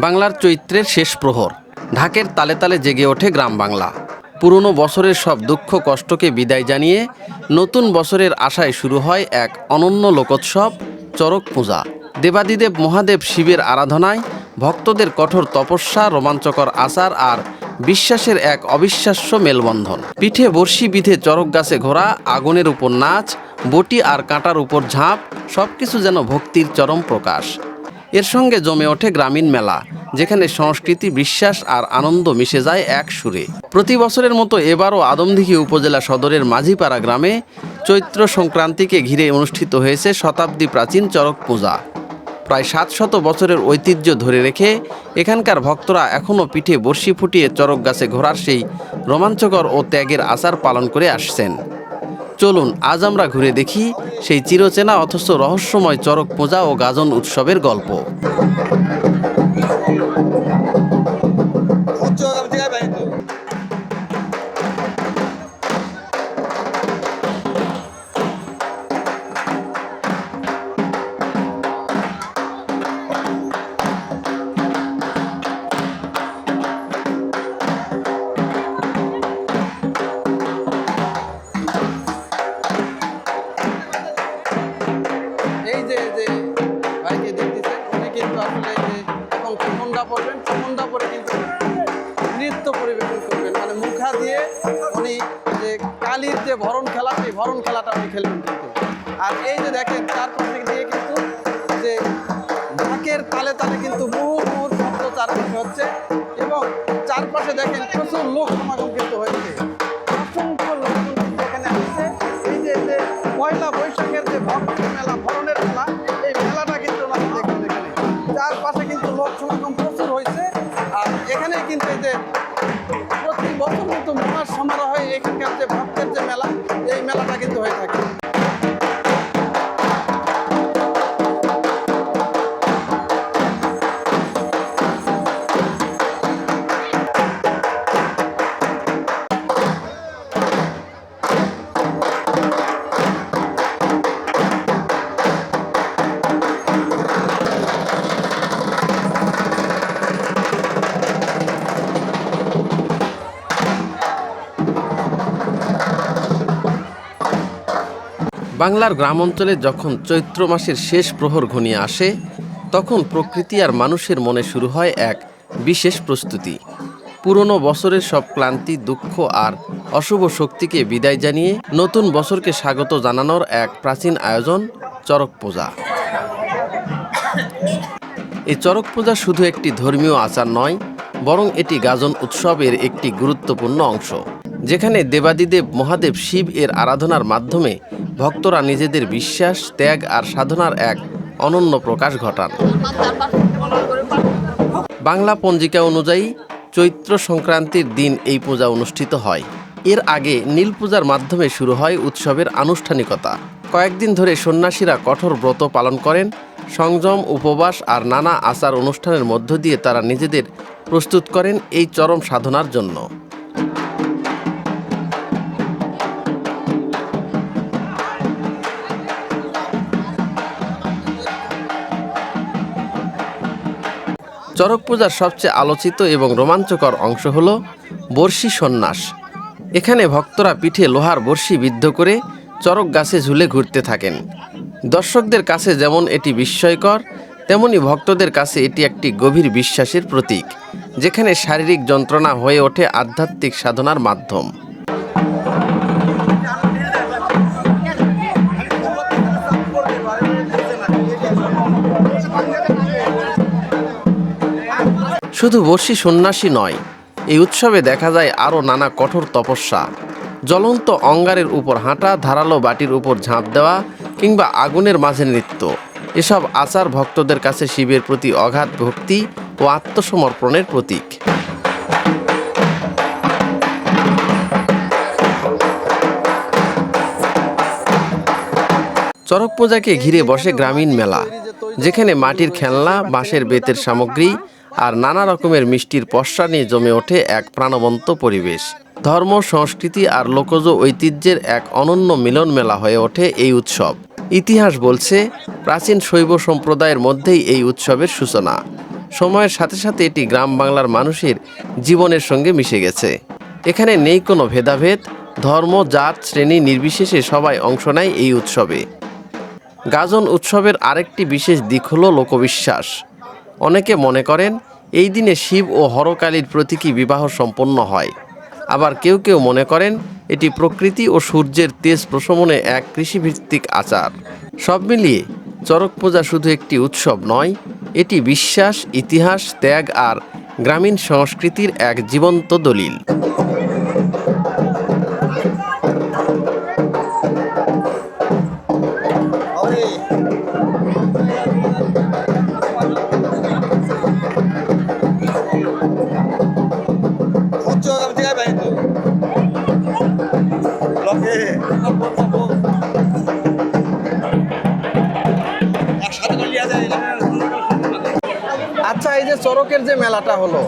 বাংলার চৈত্রের শেষ প্রহর, ঢাকের তালে তালে জেগে ওঠে গ্রাম বাংলা। পুরনো বছরের সব দুঃখ কষ্টকে বিদায় জানিয়ে নতুন বছরের আশায় শুরু হয় এক অনন্য লোকোৎসব, চড়ক পূজা। দেবাদিদেব মহাদেব শিবের আরাধনায় ভক্তদের কঠোর তপস্যা, রোমাঞ্চকর আচার আর বিশ্বাসের এক অবিশ্বাস্য মেলবন্ধন। পিঠে বর্ষি বিধে চড়ক গাছে ঘোরা, আগুনের উপর নাচ, বটি আর কাঁটার উপর ঝাঁপ, সবকিছু যেন ভক্তির চরম প্রকাশ। এর সঙ্গে জমে ওঠে গ্রামীণ মেলা, যেখানে সংস্কৃতি, বিশ্বাস আর আনন্দ মিশে যায় এক সুরে। প্রতি বছরের মতো এবারও আদমদীঘি উপজেলা সদরের মাঝিপাড়া গ্রামে চৈত্র সংক্রান্তিকে ঘিরে অনুষ্ঠিত হয়েছে শতাব্দী প্রাচীন চড়ক পূজা। প্রায় ৭০০ বছরের ঐতিহ্য ধরে রেখে এখানকার ভক্তরা এখনও পিঠে বর্ষি ফুটিয়ে চড়ক গাছে ঘোরার সেই রোমাঞ্চকর ও ত্যাগের আচার পালন করে আসছেন। চলুন আজ আমরা ঘুরে দেখি সেই চিরচেনা অথচ রহস্যময় চড়ক পূজা ও গাজন উৎসবের গল্প। নৃত্য পরিবেশন করবেন, মানে মুখা দিয়ে উনি যে কালির যে ভরণ খেলা, সেই ভরণ খেলাটা উনি খেলবেন কিন্তু। আর এই যে দেখেন চারপাশে দিয়ে কিন্তু যে ঢাকের তালে তালে কিন্তু মুহুর্মুহুর শব্দ চারপাশে হচ্ছে এবং চারপাশে দেখেন প্রচুর লোক সমাগম কিন্তু হয়েছে, অসংখ্য লোকজন কিন্তু এখানে আসছে। এই যে পয়লা বৈশাখের যে ভক্তি মেলা, ভরণের মেলা, এই মেলাটা কিন্তু ওনারা দেখবেন এখানে। চারপাশে কিন্তু লোক সমাগম প্রচুর হয়েছে। আর এখানে কিন্তু এই যে প্রতি বছর কিন্তু মহা সমারোহে এখানকার যে ভক্তের যে মেলা, এই মেলাটা কিন্তু হয়ে থাকে। বাংলার গ্রাম অঞ্চলে যখন চৈত্র মাসের শেষ প্রহর ঘনিয়ে আসে, তখন প্রকৃতি আর মানুষের মনে শুরু হয় এক বিশেষ প্রস্তুতি। পুরনো বছরের সব ক্লান্তি, দুঃখ আর অশুভ শক্তিকে বিদায় জানিয়ে নতুন বছরকে স্বাগত জানানোর এক প্রাচীন আয়োজন চড়ক পূজা। এই চড়ক পূজা শুধু একটি ধর্মীয় আচার নয়, বরং এটি গাজন উৎসবের একটি গুরুত্বপূর্ণ অংশ, যেখানে দেবাদিদেব মহাদেব শিব এর আরাধনার মাধ্যমে ভক্তরা নিজেদের বিশ্বাস, ত্যাগ আর সাধনার এক অনন্য প্রকাশ ঘটান। বাংলা পঞ্জিকা অনুযায়ী চৈত্র সংক্রান্তির দিন এই পূজা অনুষ্ঠিত হয়। এর আগে নীল পূজার মাধ্যমে শুরু হয় উৎসবের আনুষ্ঠানিকতা। কয়েকদিন ধরে সন্ন্যাসীরা কঠোর ব্রত পালন করেন। সংযম, উপবাস আর নানা আচার অনুষ্ঠানের মধ্য দিয়ে তারা নিজেদের প্রস্তুত করেন এই চরম সাধনার জন্য। চড়ক পূজার সবচেয়ে আলোচিত এবং রোমাঞ্চকর অংশ হল বর্ষি সন্ন্যাস। এখানে ভক্তরা পিঠে লোহার বর্ষি বিদ্ধ করে চড়ক গাছে ঝুলে ঘুরতে থাকেন। দর্শকদের কাছে যেমন এটি বিস্ময়কর, তেমনি ভক্তদের কাছে এটি একটি গভীর বিশ্বাসের প্রতীক, যেখানে শারীরিক যন্ত্রণা হয়ে ওঠে আধ্যাত্মিক সাধনার মাধ্যম। শুধু বর্ষি সন্ন্যাসী নয়, এই উৎসবে দেখা যায় আরও নানা কঠোর তপস্যা, জ্বলন্ত অঙ্গারের উপর হাঁটা, ধারালো বাটির উপর ঝাঁপ দেওয়া কিংবা আগুনের মাঝে নৃত্য। এসব আচার ভক্তদের কাছে শিবের প্রতি অগাধ ভক্তি ও আত্মসমর্পণের প্রতীক। চড়ক পূজাকে ঘিরে বসে গ্রামীণ মেলা, যেখানে মাটির খেলনা, বাঁশের বেতের সামগ্রী আর নানা রকমের মিষ্টির পসরা নিয়ে জমে ওঠে এক প্রাণবন্ত পরিবেশ। ধর্ম, সংস্কৃতি আর লোকজ ঐতিহ্যের এক অনন্য মিলন মেলা হয়ে ওঠে এই উৎসব। ইতিহাস বলছে প্রাচীন শৈব সম্প্রদায়ের মধ্যেই এই উৎসবের সূচনা। সময়ের সাথে সাথে এটি গ্রাম বাংলার মানুষের জীবনের সঙ্গে মিশে গেছে। এখানে নেই কোনো ভেদাভেদ, ধর্ম, জাত, শ্রেণী নির্বিশেষে সবাই অংশ নেয় এই উৎসবে। গাজন উৎসবের আরেকটি বিশেষ দিক হলো লোকবিশ্বাস। অনেকে মনে করেন এই দিনে শিব ও হরকালীর প্রতীকী বিবাহ সম্পন্ন হয়। আবার কেউ কেউ মনে করেন এটি প্রকৃতি ও সূর্যের তেজ প্রশমনে এক কৃষিভিত্তিক আচার। সব মিলিয়ে চড়ক পূজা শুধু একটি উৎসব নয়, এটি বিশ্বাস, ইতিহাস, ত্যাগ আর গ্রামীণ সংস্কৃতির এক জীবন্ত দলিল। আচ্ছা, এই যে চড়কের যে মেলাটা হলো,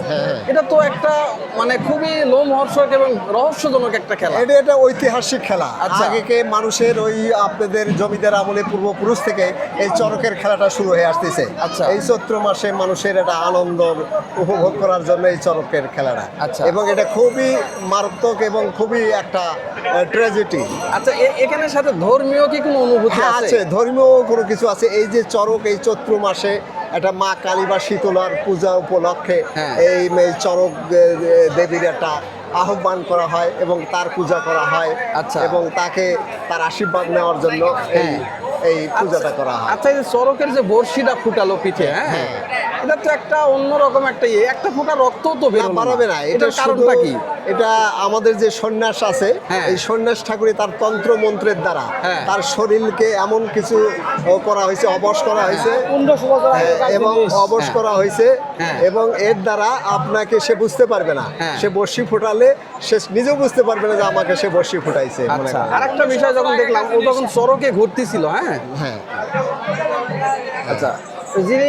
এটা তো একটা মানে খুবই লোমহর্ষক এবং রহস্যজনক একটা খেলা। এটা ঐতিহাসিক খেলা। আচ্ছা। আগেকে মানুষের ওই আপনাদের জমিদার আমলে পূর্বপুরুষ থেকে এই চড়কের খেলাটা শুরু হয়ে আসতেছে। আচ্ছা। এই চৈত্র মাসে মানুষের একটা আনন্দ উপভোগ করার জন্য এই চড়কের খেলাটা। আচ্ছা। এবং এটা খুবই মারাত্মক এবং খুবই একটা ট্র্যাজেডি। আচ্ছা, এখানের সাথে ধর্মীয় কি কোনো অনুভূতি হ্যাঁ, আছে? আছে, ধর্মীয় কোনো কিছু আছে। এই যে চড়ক, এই চৈত্র মাসে একটা মা কালী বা শীতলার পূজা উপলক্ষে হ্যাঁ। এই চড়ক দেবীর একটা আহ্বান করা হয় এবং তার পূজা করা হয়। আচ্ছা। এবং তাকে তার আশীর্বাদ নেওয়ার জন্য এই পূজাটা করা হয়। আচ্ছা, এই যে চড়কের যে বর্ষিটা ফুটালো পিঠে, হ্যাঁ, এটা তো একটা অন্যরকম একটা একটা ফোঁটা রক্ত তো বের পারবে না। এটা এটার কারণটা কি? এটা আমাদের যে সন্ন্যাস আছে, হ্যাঁ। এই সন্ন্যাস ঠাকুরে তার তন্ত্র মন্ত্রের দ্বারা হ্যাঁ। তার শরীরকে এমন কিছু করা হয়েছে, অবশ করা হয়েছে এবং অবশ করা হয়েছে হ্যাঁ। এবং এর দ্বারা আপনাকে সে বুঝতে পারবে না। হ্যাঁ। সে বর্ষি ফুটালে সে নিজেও বুঝতে পারবে না যে আমাকে সে বর্ষি ফুটাইছে। মনে আচ্ছা, করেন। আরেকটা বিষয় যখন দেখলাম, ও তখন চড়কে ঘুরতেছিল, হ্যাঁ, হ্যাঁ, আচ্ছা, যিনি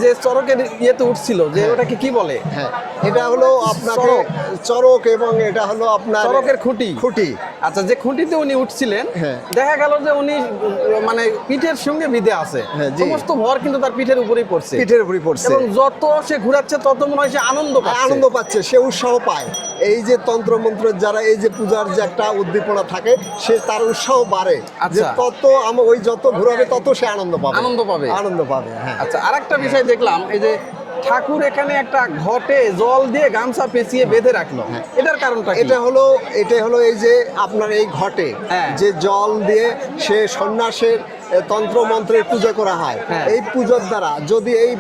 যে চড়কের ইয়েতে উঠছিল, যে ওটাকে কি বলে? হ্যাঁ, এটা হলো আপনাকে চড়ক। চড়ক এবং এটা হলো আপনার চড়কের খুঁটি। খুঁটি। আচ্ছা, যে খুঁটিতে উনি উঠছিলেন, হ্যাঁ। দেখা গেল যে উনি মানে পিঠের সঙ্গে বিধে আছে, হ্যাঁ, জি। সমস্ত ভর কিন্তু তার পিঠের উপরেই পড়ছে, পিঠের উপরই পড়ছে এবং যত সে ঘুরাচ্ছে তত মনে হয় সে আনন্দ পাচ্ছে। আনন্দ পাচ্ছে, সে উৎসাহ পায়। এই যে তন্ত্রমন্ত্র যারা এই যে পূজার যে একটা উদ্দীপনা থাকে, সে তার উৎসাহ বাড়ে। যে আচ্ছা। তত ওই যত ঘুরাবে তত সে আনন্দ পাবে। আনন্দ পাবে। হ্যাঁ। আচ্ছা, আরেকটা বিষয় দেখলাম, এই যে ঠাকুর এখানে একটা ঘটে জল দিয়ে গামছা পেঁচিয়ে বেঁধে রাখলো, এটার কারণটা কি? এটা হলো এই যে আপনার এই ঘটে হ্যাঁ। যে জল দিয়ে সে সন্ন্যাসের তন্ত্রমন্ত্রের পূজা করা হয়। হ্যাঁ। এই পূজার দ্বারা যদি এই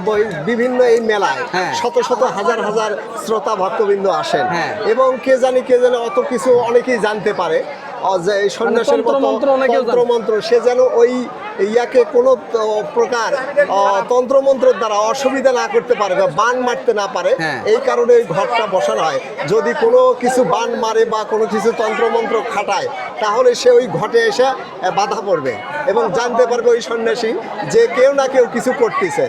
বিভিন্ন এই মেলায় হ্যাঁ। শত শত হাজার হাজার শ্রোতা ভক্তবৃন্দ আসেন হ্যাঁ। এবং কে জানে অত কিছু অনেকেই জানতে পারে যে এই সন্ন্যাসের মতো তন্ত্রমন্ত্র সে যেন ওই ইয়াকে কোনো প্রকার তন্ত্রমন্ত্রের দ্বারা অসুবিধা না করতে পারে বা বান মারতে না পারে। হ্যাঁ। এই কারণে এই ঘরটা বসানো হয়। যদি কোনো কিছু বান মারে বা কোনো কিছু তন্ত্রমন্ত্র খাটায়, তাহলে সে ওই ঘটে এসে বাধা পড়বে এবং জানতে পারবে ওই সন্ন্যাসী যে কেউ না কেউ কিছু করতেছে।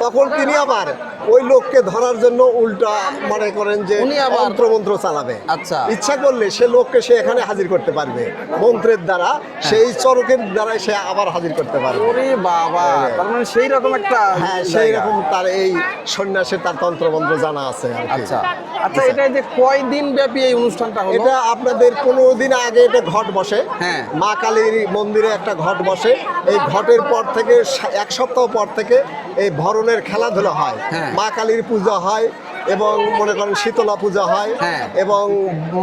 তখন তিনি আবার ওই লোককে ধরার জন্য উল্টা মনে করেন যে উনি আবার তন্ত্রমন্ত্র চালাবে। আচ্ছা। ইচ্ছা করলে সে লোককে সে এখানে হাজির করতে পারবে মন্ত্রের দ্বারা, সেই চরকের দ্বারা সে আবার হাজির করতে পারবে। ওরে বাবা, তার মানে সেই রকম একটা হ্যাঁ, সেই রকম তার এই সন্ন্যাসের তার তন্ত্রমন্ত্র জানা আছে আর কি। আচ্ছা আচ্ছা, এটা যে কয় দিন ব্যাপী এই অনুষ্ঠানটা হলো? এটা আপনাদের 15 দিন আগে এটা ঘট বসে। হ্যাঁ। মা কালীর মন্দিরে একটা ঘট বসে। এই ঘটের পর থেকে এক সপ্তাহ পর থেকে এই ভরণের খেলাধুলা হয়। হ্যাঁ। মা কালীর পূজা হয় এবং মনে করেন শীতলা পূজা হয়। হ্যাঁ। এবং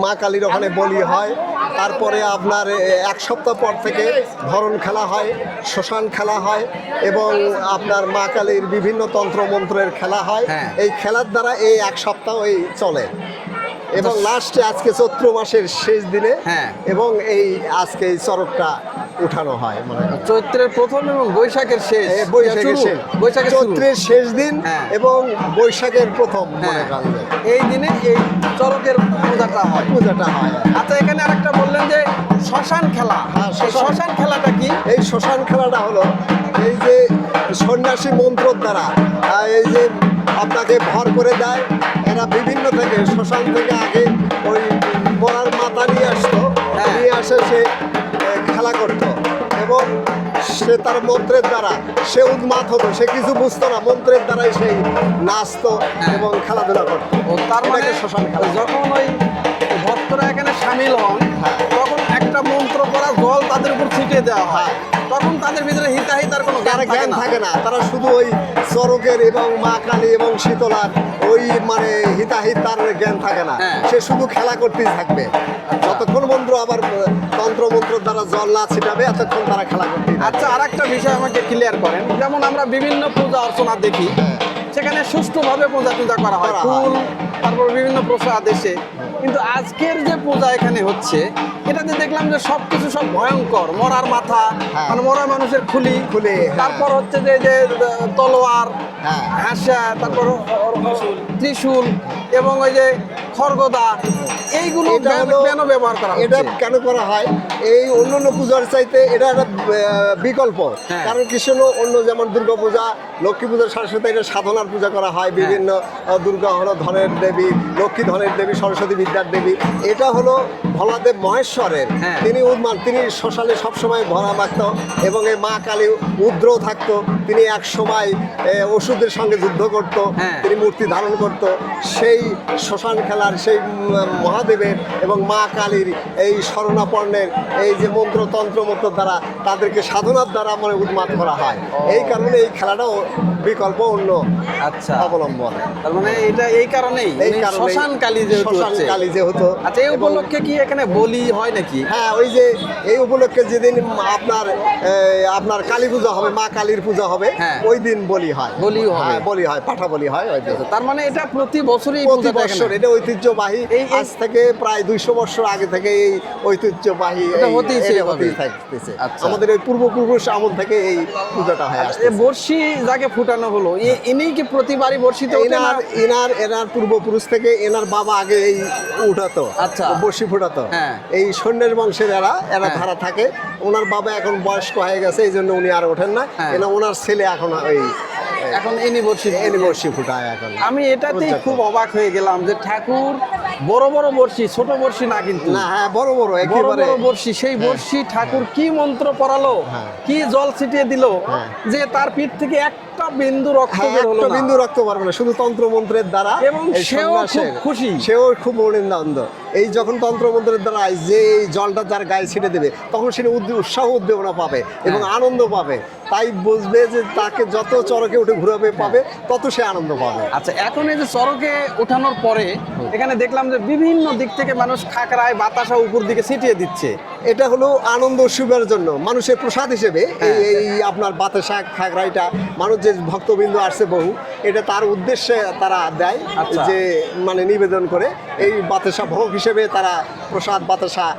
মা কালীর ওখানে বলি হয়। তারপরে আপনার এক সপ্তাহ পর থেকে ভরণ খেলা হয়, শ্মশান খেলা হয় এবং আপনার মা কালীর বিভিন্ন তন্ত্রমন্ত্রের খেলা হয়। হ্যাঁ। এই খেলার দ্বারা এই এক সপ্তাহ চলে এবং লাস্টে আজকে চৈত্র মাসের শেষ দিনে হ্যাঁ। এবং এই আজকে এই চরকটা উঠানো হয়। মানে চৈত্রের প্রথম এবং বৈশাখের শেষ। বৈশাখের শেষ, বৈশাখের চৈত্রের শেষ দিন হ্যাঁ। এবং বৈশাখের প্রথম হ্যাঁ, মনে করেন যে এই দিনে এই চরকের পূজাটা হয়। পূজাটা হয়। আচ্ছা, এখানে আরেকটা বললেন যে শ্মশান খেলা। হ্যাঁ, এই শ্মশান খেলাটা কি? এই শ্মশান খেলাটা হলো এই যে সন্ন্যাসী মন্ত্রর দ্বারা এই যে আপনাকে ভর করে দেয়। এরা বিভিন্ন থেকে শ্মশান থেকে আগে ওই সে তার মন্ত্রের দ্বারা সে উন্মাদ হতো, সে কিছু বুঝতো না, মন্ত্রের দ্বারাই সেই নাচতো এবং খেলাধুলা করতো। ও তার মানে এটাকে শ্মশান খেলা। যখন ওই ভক্তরা এখানে সামিল হন হ্যাঁ। তখন একটা মন্ত্র করা জল তাদের উপর ছিটিয়ে দেওয়া হয়, তখন তাদের ভিতরে হিতাহিতার কোনো তার জ্ঞান জ্ঞান থাকে না, তারা শুধু ওই চরকের এবং মা কালী এবং শীতলার ওই মানে হিতাহিত তার জ্ঞান থাকে না, হ্যাঁ। সে শুধু খেলা করতেই থাকবে। যতক্ষণ মন্ত্র আবার তন্ত্র মন্ত্র দ্বারা জল না ছিটাবে এতক্ষণ তারা খেলা করতেই থাকবে। আচ্ছা, আর একটা বিষয় আমাকে ক্লিয়ার করেন, যেমন আমরা বিভিন্ন পূজা অর্চনা দেখি, সেখানে সুষ্ঠুভাবে পূজা করা হয়, করা হয়। ফুল তারপর বিভিন্ন প্রসাদ এসে, কিন্তু আজকের যে পূজা এখানে হচ্ছে এটাতে দেখলাম যে সবকিছু সব ভয়ঙ্কর, মরার মাথা, হ্যাঁ। মানে মরা মানুষের খুলি, হ্যাঁ। তারপর হচ্ছে যে তলোয়ার, হ্যাঁ। হাসা, তারপর ত্রিশূল এবং ওই যে খড়গদা, এইগুলো এটা হলো- কেন ব্যবহার করা এটা হচ্ছে? কেন করা হয়, এই অন্যান্য পূজার চাইতে এটা একটা বিকল্প। হ্যাঁ। কারণ কিছু হলো অন্য, যেমন দুর্গা পূজা, লক্ষ্মী পূজার সাথে সাথে এটা সাধনার পূজা করা হয়, বিভিন্ন দুর্গা হলো ধনের দেবী, লক্ষ্মী ধনের দেবী, সরস্বতী বিদ্যার দেবী। এটা হলো ভোলাদেব মহেশ্বরের, হ্যাঁ। তিনি উন্মাদ, তিনি শ্মশানে সবসময় ভরা থাকতো এবং এই মা কালী উদ্র থাকতো, তিনি এক সময় ওষুধের সঙ্গে যুদ্ধ করত, হ্যাঁ। তিনি মূর্তি ধারণ করত। সেই শ্মশান খেলার সেই মহাদেবের এবং মা কালীর এই শরণাপন্নের এই যে মন্ত্রতন্ত্র মন্ত্র দ্বারা তাদেরকে সাধনার দ্বারা মানে উন্মাদ করা হয়। এই কারণে এই খেলাটাও বিকল্প অন্য আচ্ছা, অবলম্বন। তার মানে এটা এই কারণেই এই মানে কারণে শ্মশান কালী যেহেতু শ্মশান হচ্ছে। কালী যেহেতু। আচ্ছা, এই এবং- উপলক্ষে কি এখানে বলি হয় নাকি? হ্যাঁ, ওই যে এই উপলক্ষে যেদিন আপনার কালী পূজা হবে, মা কালীর পূজা হবে, হ্যাঁ। ওই দিন বলি হয়। বলি হবে। হ্যাঁ, বলি হয়, পাঠা বলি হয় ওই দিন। তার মানে এটা প্রতি বছরই এই প্রতি পূজাটা বছর এখানে- এটা ঐতিহ্যবাহী, এই- আজ থেকে প্রায় 200 বছর আগে থেকে এই ঐতিহ্যবাহী এটা এই- হতেইছে এটা এভাবে। হতেই থাকতেছে। আচ্ছা। আমাদের এই পূর্বপুরুষ আমল থেকে এই পূজাটা হয় আচ্ছা, আসছে। এই বর্ষি যাকে ফুটানো হলো, ইনি কি প্রতিবারই বর্ষিতে ওঠে না? এনার পূর্বপুরুষ থেকে এনার বাবা আগে এই উঠাতো, আচ্ছা। বর্ষি ফুটাতো। হ্যাঁ। এই সৈন্যের বংশের এরা হ্যাঁ। ধারা থাকে। ওনার বাবা এখন বয়স্ক হয়ে গেছে, এই জন্য উনি আর ওঠেন না। হ্যাঁ। ওনার ছেলে এখন ওই এখন ইনি বর্ষি বর্ষি ফুটায় এখন। আমি এটাতেই উদযাপন। খুব অবাক হয়ে গেলাম যে ঠাকুর বড় বড় বর্ষি, ছোট বর্ষি না কিন্তু না, হ্যাঁ, বড় বড় বড় একেবারে। বড় বর্ষি, সেই বর্ষি ঠাকুর কি মন্ত্র পড়ালো, হ্যাঁ। কি জল ছিটিয়ে দিল, হ্যাঁ। যে তার পিঠ থেকে একটা বিন্দু রক্ত হ্যাঁ, বের হলো একটা না। বিন্দু রক্ত পারবে না, শুধু তন্ত্র মন্ত্রের দ্বারা। এবং এই সেও সন্ন্যাসের- খুব খুশি। সেও খুব আনন্দ। এই যখন তন্ত্র মন্ত্রের দ্বারা যে এই জলটা যার গায়ে ছিটে দেবে, তখন সে উৎসাহ উদ্দীপনা পাবে এবং আনন্দ পাবে। তাই বুঝবে যে তাকে যত চরকে উঠে ঘুরাবে পাবে, তত সে আনন্দ পাবে। আচ্ছা, এখন এই যে চরকে ওঠানোর পরে এখানে দেখলাম যে বিভিন্ন দিক থেকে মানুষ খাকরায় বাতাসা উপর দিকে ছিটিয়ে দিচ্ছে। এটা হলো আনন্দ উৎসবের জন্য মানুষের প্রসাদ হিসেবে হ্যাঁ। এই আপনার বাতাসা খাগড়াইটা মানুষ যে ভক্তবৃন্দ আসছে বহু, এটা তার উদ্দেশ্যে তারা দেয়, আচ্ছা। যে মানে নিবেদন করে এই বাতাসা ভোগ হিসেবে তারা প্রসাদ বাতাসা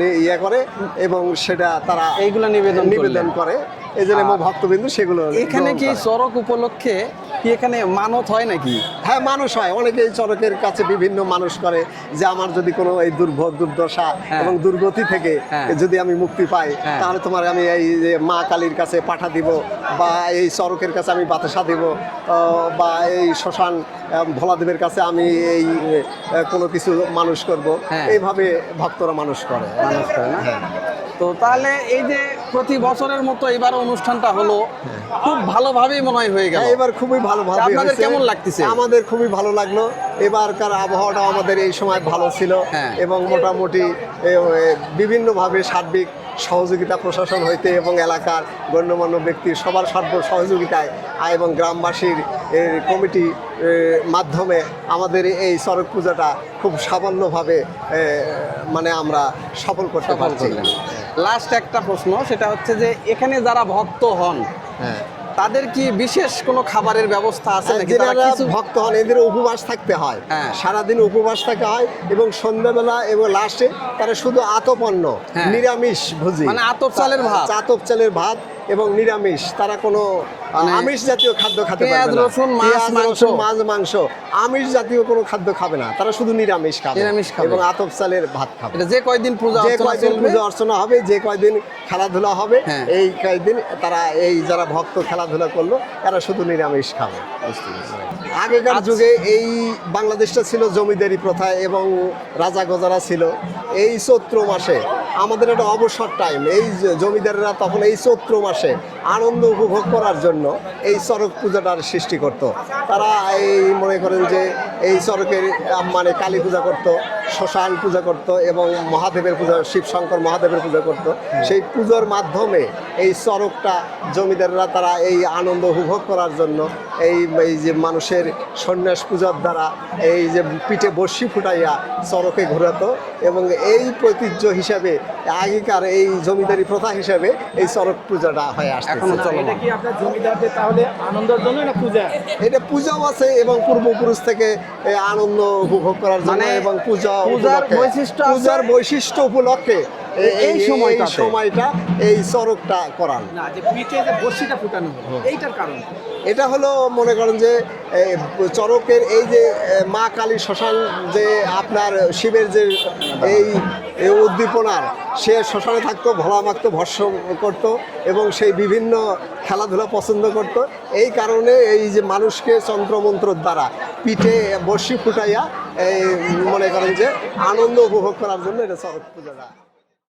ইয়ে করে এবং সেটা তারা এইগুলা নিবেদন করে। এই জন্য ভক্তবৃন্দ সেগুলো এখানে গ্রহণ কি করে। চরক উপলক্ষে কি এখানে মানত হয় নাকি? হ্যাঁ, মানুষ হয়, অনেকে এই চরকের কাছে বিভিন্ন মানুষ করে যে আমার যদি কোনো এই দুর্ভোগ দুর্দশা হ্যাঁ। এবং দুর্গতি থেকে হ্যাঁ। যদি আমি মুক্তি পাই, হ্যাঁ। তাহলে তোমার আমি এই যে মা কালীর কাছে পাঠা দিব, বা এই চরকের কাছে আমি বাতাসা দিব, বা এই শ্মশান ভোলাদেবের কাছে আমি এই কোনো কিছু মানুষ করব। হ্যাঁ। এইভাবে ভক্তরা মানুষ করে। মানুষ করে না? হ্যাঁ। তো তাহলে এই যে প্রতি বছরের মতো এবার অনুষ্ঠানটা হলো, খুব ভালোভাবেই মনে হয় হয়ে গেল। হ্যাঁ, এবার খুবই ভালোভাবে আপনাদের হয়েছে। কেমন লাগতেছে? আমাদের খুবই ভালো লাগলো। এবারকার আবহাওয়াটা আমাদের এই সময় ভালো ছিল হ্যাঁ। এবং মোটামুটি বিভিন্নভাবে সার্বিক সহযোগিতা প্রশাসন হইতে এবং এলাকার গণ্যমান্য ব্যক্তির সবার সহযোগিতায় এবং গ্রামবাসীর কমিটি মাধ্যমে আমাদের এই চরক পূজাটা খুব সাফল্যভাবে মানে আমরা সফল করতে পারছি। লাস্ট একটা প্রশ্ন, সেটা হচ্ছে যে এখানে যারা ভক্ত হন হ্যাঁ, তাদের কি বিশেষ কোনো খাবারের ব্যবস্থা আছে নাকি? তারা যারা কিছু ভক্ত হন এদের উপবাস থাকতে হয়, হ্যাঁ। সারাদিন উপবাস থাকা হয় এবং সন্ধ্যাবেলা এবং লাস্টে তারা শুধু আতপন্ন হ্যাঁ। নিরামিষ ভোজি, মানে আতপ চালের ভাত। আতপ চালের ভাত এবং নিরামিষ, তারা কোনো মানে আমিষ জাতীয় খাদ্য খেতে পেঁয়াজ, পারবে না। রসুন, মাছ, পেঁয়াজ, মাংস। রসুন, মাছ, মাংস, আমিষ জাতীয় কোনো খাদ্য খাবে না, তারা শুধু নিরামিষ খাবে নিরামিষ খাবে। এবং আতপ চালের ভাত খাবে। এটা যে কয়দিন পূজা যে অর্চনা কয়দিন চলবে, পূজা অর্চনা হবে, যে কয়দিন খেলাধুলা হবে, হ্যাঁ। এই কয়দিন তারা এই যারা ভক্ত খেলাধুলা করলো এরা শুধু নিরামিষ খাবে। আগেকার যুগে এই বাংলাদেশটা ছিল জমিদারি প্রথা এবং রাজা গজারা ছিল। এই চৈত্র মাসে আমাদের একটা অবসর টাইম। এই জমিদাররা তখন এই চৈত্র মাসে আনন্দ উপভোগ করার জন্য এই চড়ক পূজাটার সৃষ্টি করত। তারা এই মনে করেন যে এই চড়কের মানে কালী পূজা করত, শ্মশান পূজা করত এবং মহাদেবের পূজা, শিব শঙ্কর মহাদেবের পূজা করত। সেই পুজোর মাধ্যমে এই চড়কটা জমিদাররা তারা এই আনন্দ উপভোগ করার জন্য এই যে মানুষের সন্ন্যাস পূজার দ্বারা এই যে পিঠে বর্ষি ফুটাইয়া চড়কে ঘোরাতো এবং এই ঐতিহ্য হিসাবে আগেকার এই জমিদারি প্রথা হিসাবে এই চড়ক পূজাটা হয়ে আসছে। এখনো চলো। এটা কি আপনার জমিদারদের তাহলে আনন্দের জন্য না পূজা? এটা পূজাও আছে এবং পূর্বপুরুষ থেকে আনন্দ উপভোগ করার জন্য মানে এবং পূজার বৈশিষ্ট্য আছে। পূজার বৈশিষ্ট্য উপলক্ষে এই সময়টা এই চড়কটা করান। না, যে পিঠে যে বর্ষিটা ফুটানো হলো এইটার কারণ এটা হলো মনে করেন যে চড়কের এই যে মা কালী শ্মশান, যে আপনার শিবের যে এই উদ্দীপনার, সে শ্মশানে থাকতো, ভোলা মাখতো, ভস্ম করতো এবং সেই বিভিন্ন খেলাধুলা পছন্দ করত। এই কারণে এই যে মানুষকে তন্ত্রমন্ত্রর দ্বারা পিঠে বর্ষি ফুটাইয়া এই মনে করেন যে আনন্দ উপভোগ করার জন্য এটা চড়ক পূজাটা।